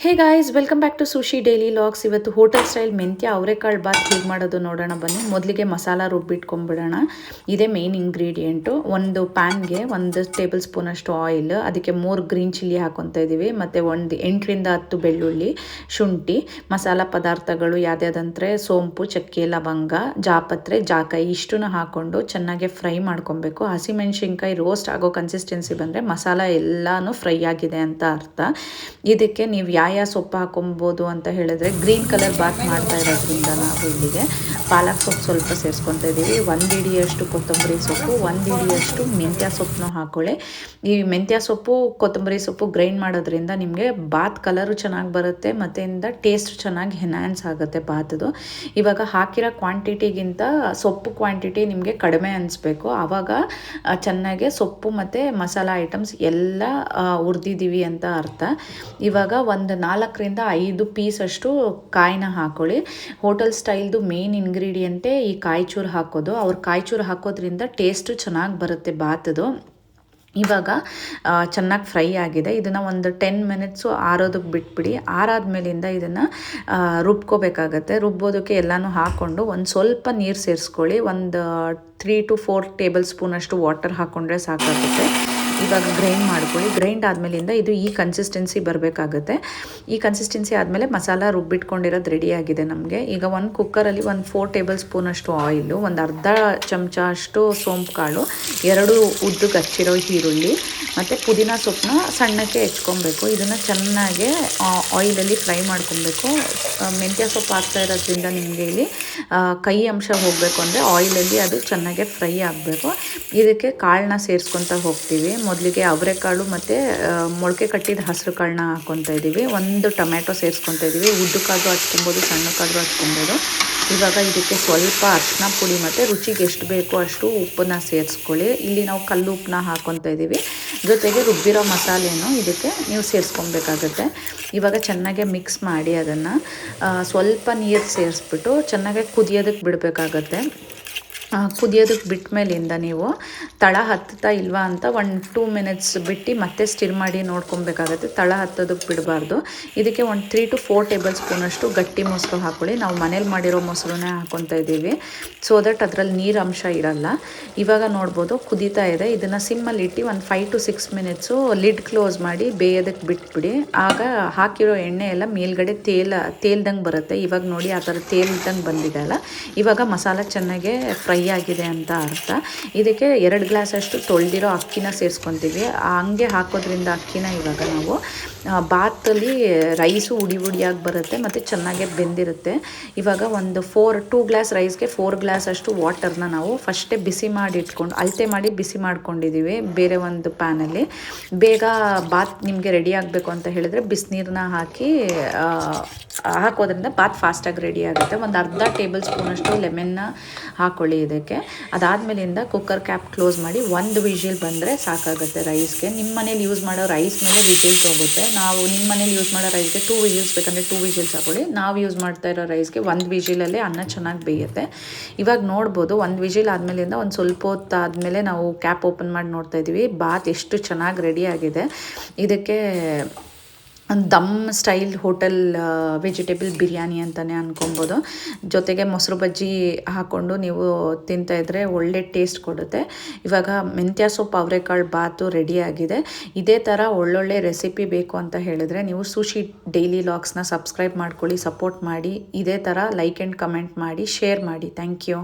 Hey guys, welcome back to Sushi daily logs. ಇವತ್ತು hotel style ಮೆಂತ್ಯ ಅವರೆಕಾಳು ಬಾತ್ ಹೇಗೆ ಮಾಡೋದು ನೋಡೋಣ ಬನ್ನಿ. ಮೊದಲಿಗೆ ಮಸಾಲ ರುಬ್ಬಿಟ್ಕೊಂಡ್ಬಿಡೋಣ. ಇದೇ ಮೇನ್ ಇಂಗ್ರೀಡಿಯೆಂಟು. ಒಂದು ಪ್ಯಾನ್ಗೆ 1 ಟೇಬಲ್ ಸ್ಪೂನ್ ಅಷ್ಟು ಆಯಿಲ್, ಅದಕ್ಕೆ 3 ಗ್ರೀನ್ ಚಿಲ್ಲಿ ಹಾಕೊತಾ ಇದ್ದೀವಿ, ಮತ್ತು 8 ರಿಂದ 10 ಬೆಳ್ಳುಳ್ಳಿ, ಶುಂಠಿ, ಮಸಾಲ ಪದಾರ್ಥಗಳು ಯಾವ್ಯಾವುದಂದರೆ ಸೋಂಪು, ಚಕ್ಕೆ, ಲವಂಗ, ಜಾಪತ್ರೆ, ಜಾಕಾಯಿ ಇಷ್ಟನ್ನು ಹಾಕ್ಕೊಂಡು ಚೆನ್ನಾಗಿ ಫ್ರೈ ಮಾಡ್ಕೊಬೇಕು. ಹಸಿಮೆಣ್ಸಿನ್ಕಾಯಿ ರೋಸ್ಟ್ ಆಗೋ ಕನ್ಸಿಸ್ಟೆನ್ಸಿ ಬಂದರೆ ಮಸಾಲ ಎಲ್ಲನೂ ಫ್ರೈ ಆಗಿದೆ ಅಂತ ಅರ್ಥ. ಇದಕ್ಕೆ ನೀವು ಯಾವ ಸೊಪ್ಪು ಹಾಕೊಬೋದು ಅಂತ ಹೇಳಿದ್ರೆ, ಗ್ರೀನ್ ಕಲರ್ ಬಾತ್ ಮಾಡ್ತಾ ಇರೋದ್ರಿಂದ ನಾವು ಇಲ್ಲಿಗೆ ಪಾಲಕ್ ಸೊಪ್ಪು ಸ್ವಲ್ಪ ಸೇರಿಸ್ಕೊತಾ ಇದ್ದೀವಿ. 1 ಹಿಡಿಯಷ್ಟು ಕೊತ್ತಂಬರಿ ಸೊಪ್ಪು, 1 ಹಿಡಿಯಷ್ಟು ಮೆಂತ್ಯ ಸೊಪ್ಪನ್ನು ಹಾಕೊಳ್ಳಿ. ಈ ಮೆಂತ್ಯ ಸೊಪ್ಪು, ಕೊತ್ತಂಬರಿ ಸೊಪ್ಪು ಗ್ರೈಂಡ್ ಮಾಡೋದ್ರಿಂದ ನಿಮಗೆ ಬಾತ್ ಕಲರು ಚೆನ್ನಾಗಿ ಬರುತ್ತೆ, ಮತ್ತು ಟೇಸ್ಟ್ ಚೆನ್ನಾಗಿ ಎನ್ಹ್ಯಾನ್ಸ್ ಆಗುತ್ತೆ ಬಾತದು. ಇವಾಗ ಹಾಕಿರೋ ಕ್ವಾಂಟಿಟಿಗಿಂತ ಸೊಪ್ಪು ಕ್ವಾಂಟಿಟಿ ನಿಮಗೆ ಕಡಿಮೆ ಅನಿಸ್ಬೇಕು. ಆವಾಗ ಚೆನ್ನಾಗೆ ಸೊಪ್ಪು ಮತ್ತು ಮಸಾಲ ಐಟಮ್ಸ್ ಎಲ್ಲ ಹುರಿದಿದ್ದೀವಿ ಅಂತ ಅರ್ಥ. ಇವಾಗ ಒಂದು 4 ರಿಂದ 5 ಪೀಸ್ ಅಷ್ಟು ಕಾಯಿನ ಹಾಕೊಳ್ಳಿ. ಹೋಟೆಲ್ ಸ್ಟೈಲ್ದು ಮೇನ್ ಇಂಗ್ರೀಡಿಯೆಂಟೇ ಈ ಕಾಯಿಚೂರು ಹಾಕೋದು. ಅವ್ರು ಕಾಯಿಚೂರು ಹಾಕೋದ್ರಿಂದ ಟೇಸ್ಟು ಚೆನ್ನಾಗಿ ಬರುತ್ತೆ ಬಾತದು. ಇವಾಗ ಚೆನ್ನಾಗಿ ಫ್ರೈ ಆಗಿದೆ. ಇದನ್ನು ಒಂದು 10 ಮಿನಿಟ್ಸು ಆರೋದಕ್ಕೆ ಬಿಟ್ಬಿಡಿ. ಆರಾದ್ಮೇಲಿಂದ ಇದನ್ನು ರುಬ್ಕೋಬೇಕಾಗತ್ತೆ. ರುಬ್ಬೋದಕ್ಕೆ ಎಲ್ಲನೂ ಹಾಕ್ಕೊಂಡು ಒಂದು ಸ್ವಲ್ಪ ನೀರು ಸೇರಿಸ್ಕೊಳ್ಳಿ. ಒಂದು 3 to 4 ಟೇಬಲ್ ಸ್ಪೂನ್ ಅಷ್ಟು ವಾಟರ್ ಹಾಕ್ಕೊಂಡ್ರೆ ಸಾಕಾಗುತ್ತೆ. ಇವಾಗ ಗ್ರೈಂಡ್ ಮಾಡ್ಕೊಳ್ಳಿ. ಗ್ರೈಂಡ್ ಆದಮೇಲಿಂದ ಇದು ಈ ಕನ್ಸಿಸ್ಟೆನ್ಸಿ ಬರಬೇಕಾಗುತ್ತೆ. ಈ ಕನ್ಸಿಸ್ಟೆನ್ಸಿ ಆದಮೇಲೆ ಮಸಾಲ ರುಬ್ಬಿಟ್ಕೊಂಡಿರೋದು ರೆಡಿಯಾಗಿದೆ ನಮಗೆ. ಈಗ ಒಂದು ಕುಕ್ಕರಲ್ಲಿ 4 ಟೇಬಲ್ ಸ್ಪೂನ್ ಅಷ್ಟು ಆಯಿಲು, ಒಂದು ಅರ್ಧ ಚಮಚ ಅಷ್ಟು ಸೋಂಪು ಕಾಳು, 2 ಉದ್ದಕ್ಕೆ ಹಚ್ಚಿರೋ ಈರುಳ್ಳಿ, ಮತ್ತು ಪುದೀನ ಸೊಪ್ಪನ್ನ ಸಣ್ಣಕ್ಕೆ ಹೆಚ್ಕೊಬೇಕು. ಇದನ್ನು ಚೆನ್ನಾಗಿ ಆಯಿಲಲ್ಲಿ ಫ್ರೈ ಮಾಡ್ಕೊಬೇಕು. ಮೆಂತ್ಯ ಸೊಪ್ಪು ಹಾಕ್ತಾ ಇರೋದ್ರಿಂದ ನಿಮಗೆ ಇಲ್ಲಿ ಕೈ ಅಂಶ ಹೋಗಬೇಕು ಅಂದರೆ ಆಯಿಲಲ್ಲಿ ಅದು ಚೆನ್ನಾಗೆ ಫ್ರೈ ಆಗಬೇಕು. ಇದಕ್ಕೆ ಕಾಳನ್ನ ಸೇರಿಸ್ಕೊತಾ ಹೋಗ್ತೀವಿ. ಮೊದಲಿಗೆ ಅವರೆಕಾಳು ಮತ್ತು ಮೊಳಕೆ ಕಟ್ಟಿದ ಹಸಿರು ಕಾಳನ್ನ ಹಾಕ್ಕೊತಾ ಇದ್ದೀವಿ. 1 ಟೊಮ್ಯಾಟೊ ಸೇರಿಸ್ಕೊತಾ ಇದ್ದೀವಿ. ಉದ್ದಕ್ಕಾದ್ರೂ ಹಚ್ಕೊಬೋದು, ಸಣ್ಣಕ್ಕಾದ್ರೂ ಹಚ್ಕೊಬೋದು. ಇವಾಗ ಇದಕ್ಕೆ ಸ್ವಲ್ಪ ಅರಿಶಿನ ಪುಡಿ ಮತ್ತು ರುಚಿಗೆ ಎಷ್ಟು ಬೇಕೋ ಅಷ್ಟು ಉಪ್ಪನ್ನ ಸೇರಿಸ್ಕೊಳ್ಳಿ. ಇಲ್ಲಿ ನಾವು ಕಲ್ಲು ಉಪ್ಪನ್ನ ಹಾಕ್ಕೊತಾ ಇದ್ದೀವಿ. ಜೊತೆಗೆ ರುಬ್ಬಿರೋ ಮಸಾಲೆನೂ ಇದಕ್ಕೆ ನೀವು ಸೇರಿಸ್ಕೊಬೇಕಾಗತ್ತೆ. ಇವಾಗ ಚೆನ್ನಾಗೆ ಮಿಕ್ಸ್ ಮಾಡಿ ಅದನ್ನು ಸ್ವಲ್ಪ ನೀರು ಸೇರಿಸ್ಬಿಟ್ಟು ಚೆನ್ನಾಗೆ ಕುದಿಯೋದಕ್ಕೆ ಬಿಡಬೇಕಾಗತ್ತೆ. ಕುದಿಯೋದಕ್ಕೆ ಬಿಟ್ಟ ಮೇಲಿಂದ ನೀವು ತಳ ಹತ್ತುತ್ತಾ ಇಲ್ವಾ ಅಂತ 1-2 ಮಿನಿಟ್ಸ್ ಬಿಟ್ಟು ಮತ್ತೆ ಸ್ಟಿರ್ ಮಾಡಿ ನೋಡ್ಕೊಬೇಕಾಗತ್ತೆ. ತಳ ಹತ್ತೋದಕ್ಕೆ ಬಿಡಬಾರ್ದು. ಇದಕ್ಕೆ 3 to 4 ಟೇಬಲ್ ಸ್ಪೂನ್ ಅಷ್ಟು ಗಟ್ಟಿ ಮೊಸರು ಹಾಕ್ಕೊಳ್ಳಿ. ನಾವು ಮನೇಲಿ ಮಾಡಿರೋ ಮೊಸರನ್ನೇ ಹಾಕ್ಕೊತಾ ಇದ್ದೀವಿ, ಸೊ ದಟ್ ಅದರಲ್ಲಿ ನೀರು ಅಂಶ ಇರಲ್ಲ. ಇವಾಗ ನೋಡ್ಬೋದು ಕುದೀತಾ ಇದೆ. ಇದನ್ನು ಸಿಮ್ಮಲ್ಲಿ ಇಟ್ಟು ಒಂದು 5 to 6 ಮಿನಿಟ್ಸು ಲಿಡ್ ಕ್ಲೋಸ್ ಮಾಡಿ ಬೇಯೋದಕ್ಕೆ ಬಿಟ್ಬಿಡಿ. ಆಗ ಹಾಕಿರೋ ಎಣ್ಣೆ ಎಲ್ಲ ಮೇಲ್ಗಡೆ ತೇಲ್ದಂಗೆ ಬರುತ್ತೆ. ಇವಾಗ ನೋಡಿ ಆ ಥರ ತೇಲ್ದಂಗೆ ಬಂದಿದೆ ಅಲ್ಲ. ಇವಾಗ ಮಸಾಲ ಚೆನ್ನಾಗೆ ಫ್ರೈ ಆಗಿದೆ ಅಂತ ಅರ್ಥ. ಇದಕ್ಕೆ 2 ಗ್ಲಾಸ್ ಅಷ್ಟು ತೊಳೆದಿರೋ ಅಕ್ಕಿನ ಸೇರಿಸ್ಕೊತೀವಿ. ಹಂಗೆ ಹಾಕೋದ್ರಿಂದ ಅಕ್ಕಿನ ಇವಾಗ ನಾವು ಬಾತಲ್ಲಿ ರೈಸು ಉಡಿಯಾಗಿ ಬರುತ್ತೆ ಮತ್ತು ಚೆನ್ನಾಗೆ ಬೆಂದಿರುತ್ತೆ. ಇವಾಗ 2 ಗ್ಲಾಸ್ ರೈಸ್ಗೆ 4 ಗ್ಲಾಸ್ ಅಷ್ಟು ವಾಟರ್ನ ನಾವು ಫಸ್ಟೇ ಬಿಸಿ ಮಾಡಿ ಇಟ್ಕೊಂಡು ಅಳತೆ ಮಾಡಿ ಬಿಸಿ ಮಾಡ್ಕೊಂಡಿದ್ದೀವಿ ಬೇರೆ ಒಂದು ಪ್ಯಾನಲ್ಲಿ. ಬೇಗ ಬಾತ್ ನಿಮಗೆ ರೆಡಿ ಆಗಬೇಕು ಅಂತ ಹೇಳಿದ್ರೆ ಬಿಸಿನೀರನ್ನ ಹಾಕೋದ್ರಿಂದ ಬಾತ್ ಫಾಸ್ಟಾಗಿ ರೆಡಿ ಆಗುತ್ತೆ. ಒಂದು ಅರ್ಧ ಟೇಬಲ್ ಸ್ಪೂನ್ ಅಷ್ಟು ಲೆಮನ್ನ ಹಾಕ್ಕೊಳ್ಳಿ ಇದಕ್ಕೆ. ಅದಾದಮೇಲಿಂದ ಕುಕ್ಕರ್ ಕ್ಯಾಪ್ ಕ್ಲೋಸ್ ಮಾಡಿ 1 ವಿಷಿಲ್ ಬಂದರೆ ಸಾಕಾಗುತ್ತೆ ರೈಸ್ಗೆ. ನಿಮ್ಮ ಮನೇಲಿ ಯೂಸ್ ಮಾಡೋ ರೈಸ್ ಮೇಲೆ ವಿಷಿಲ್ಸ್ ಹೋಗುತ್ತೆ. ನಾವು ನಿಮ್ಮ ಮನೇಲಿ ಯೂಸ್ ಮಾಡೋ ರೈಸ್ಗೆ 2 ವಿಷಿಲ್ಸ್ ಬೇಕಂದರೆ 2 ವಿಷಿಲ್ಸ್ ಹಾಕೊಳ್ಳಿ. ನಾವು ಯೂಸ್ ಮಾಡ್ತಾ ಇರೋ ರೈಸ್ಗೆ 1 ವಿಷಿಲಲ್ಲೇ ಅನ್ನ ಚೆನ್ನಾಗಿ ಬೇಯುತ್ತೆ. ಇವಾಗ ನೋಡ್ಬೋದು 1 ವಿಷಿಲ್ ಆದಮೇಲಿಂದ ಒಂದು ಸ್ವಲ್ಪ ಹೊತ್ತು ಆದಮೇಲೆ ನಾವು ಕ್ಯಾಪ್ ಓಪನ್ ಮಾಡಿ ನೋಡ್ತಾ ಇದ್ದೀವಿ. ಬಾತ್ ಎಷ್ಟು ಚೆನ್ನಾಗಿ ರೆಡಿ ಆಗಿದೆ. ಇದಕ್ಕೆ ದಮ್ ಸ್ಟೈಲ್ ಹೋಟೆಲ್ ವೆಜಿಟೇಬಲ್ ಬಿರಿಯಾನಿ ಅಂತಲೇ ಅಂದ್ಕೊಬೋದು. ಜೊತೆಗೆ ಮೊಸರು ಬಜ್ಜಿ ಹಾಕ್ಕೊಂಡು ನೀವು ತಿಂತಾಯಿದ್ರೆ ಒಳ್ಳೆ ಟೇಸ್ಟ್ ಕೊಡುತ್ತೆ. ಇವಾಗ ಮೆಂತ್ಯ ಸೊಪ್ಪು ಅವರೆಕಾಳು ಬಾತು ರೆಡಿಯಾಗಿದೆ. ಇದೇ ಥರ ಒಳ್ಳೊಳ್ಳೆ ರೆಸಿಪಿ ಬೇಕು ಅಂತ ಹೇಳಿದ್ರೆ ನೀವು ಸುಶಿ ಡೈಲಿ ಲಾಗ್ಸ್ನ ಸಬ್ಸ್ಕ್ರೈಬ್ ಮಾಡ್ಕೊಳ್ಳಿ, ಸಪೋರ್ಟ್ ಮಾಡಿ. ಇದೇ ಥರ ಲೈಕ್ ಆ್ಯಂಡ್ ಕಮೆಂಟ್ ಮಾಡಿ, ಶೇರ್ ಮಾಡಿ. Thank you.